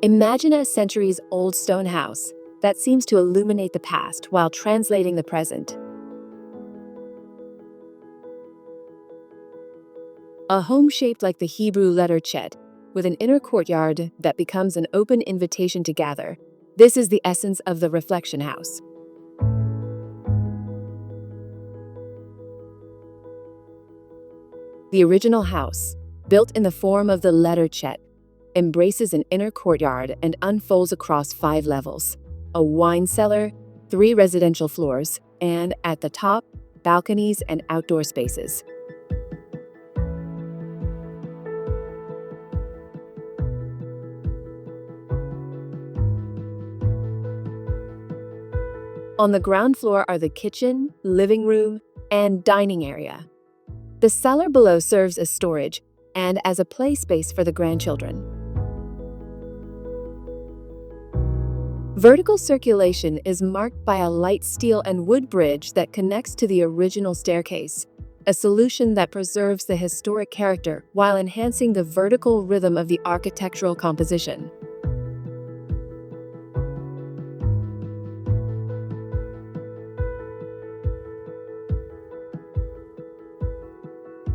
Imagine a centuries-old stone house that seems to illuminate the past while translating the present. A home shaped like the Hebrew letter Chet, with an inner courtyard that becomes an open invitation to gather. This is the essence of the reflection house. The original house, built in the form of the letter Chet, embraces an inner courtyard and unfolds across 5 levels: a wine cellar, 3 residential floors, and, at the top, balconies and outdoor spaces. On the ground floor are the kitchen, living room, and dining area. The cellar below serves as storage and as a play space for the grandchildren. Vertical circulation is marked by a light steel and wood bridge that connects to the original staircase, a solution that preserves the historic character while enhancing the vertical rhythm of the architectural composition.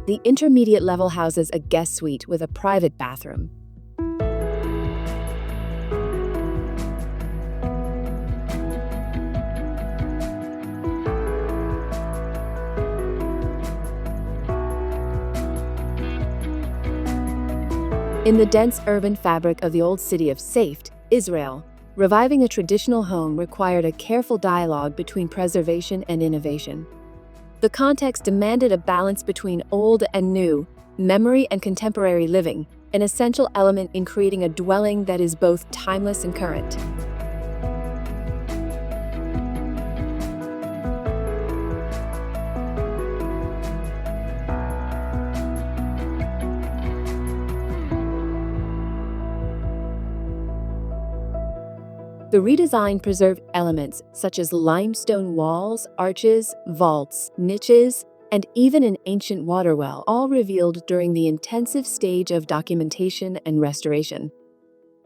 The intermediate level houses a guest suite with a private bathroom. In the dense urban fabric of the old city of Safed, Israel, reviving a traditional home required a careful dialogue between preservation and innovation. The context demanded a balance between old and new, memory and contemporary living, an essential element in creating a dwelling that is both timeless and current. The redesign preserved elements such as limestone walls, arches, vaults, niches, and even an ancient water well, all revealed during the intensive stage of documentation and restoration.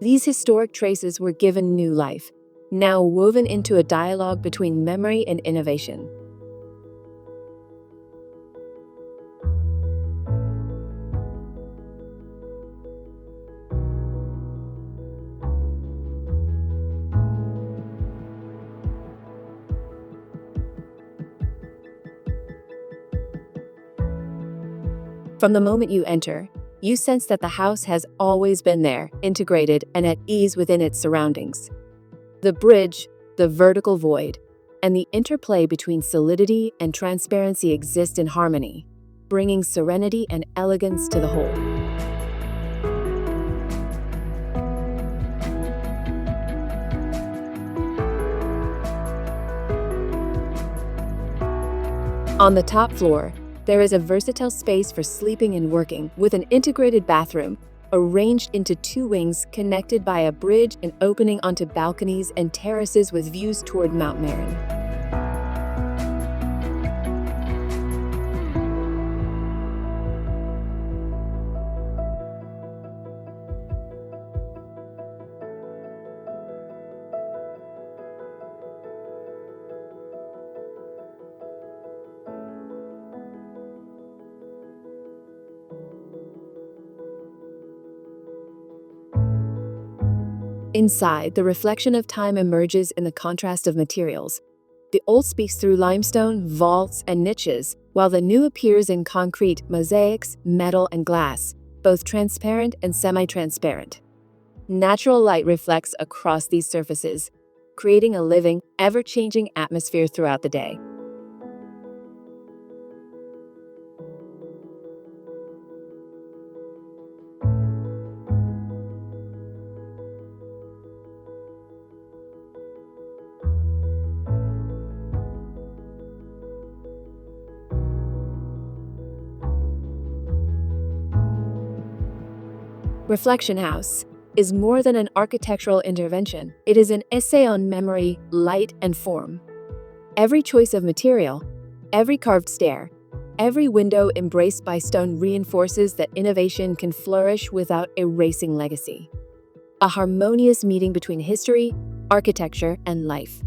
These historic traces were given new life, now woven into a dialogue between memory and innovation. From the moment you enter, you sense that the house has always been there, integrated and at ease within its surroundings. The bridge, the vertical void, and the interplay between solidity and transparency exist in harmony, bringing serenity and elegance to the whole. On the top floor, there is a versatile space for sleeping and working, with an integrated bathroom, arranged into 2 wings connected by a bridge and opening onto balconies and terraces with views toward Mount Meron. Inside, the reflection of time emerges in the contrast of materials. The old speaks through limestone, vaults, and niches, while the new appears in concrete, mosaics, metal, and glass, both transparent and semi-transparent. Natural light reflects across these surfaces, creating a living, ever-changing atmosphere throughout the day. Reflection House is more than an architectural intervention. It is an essay on memory, light, and form. Every choice of material, every carved stair, every window embraced by stone reinforces that innovation can flourish without erasing legacy. a harmonious meeting between history, architecture, and life.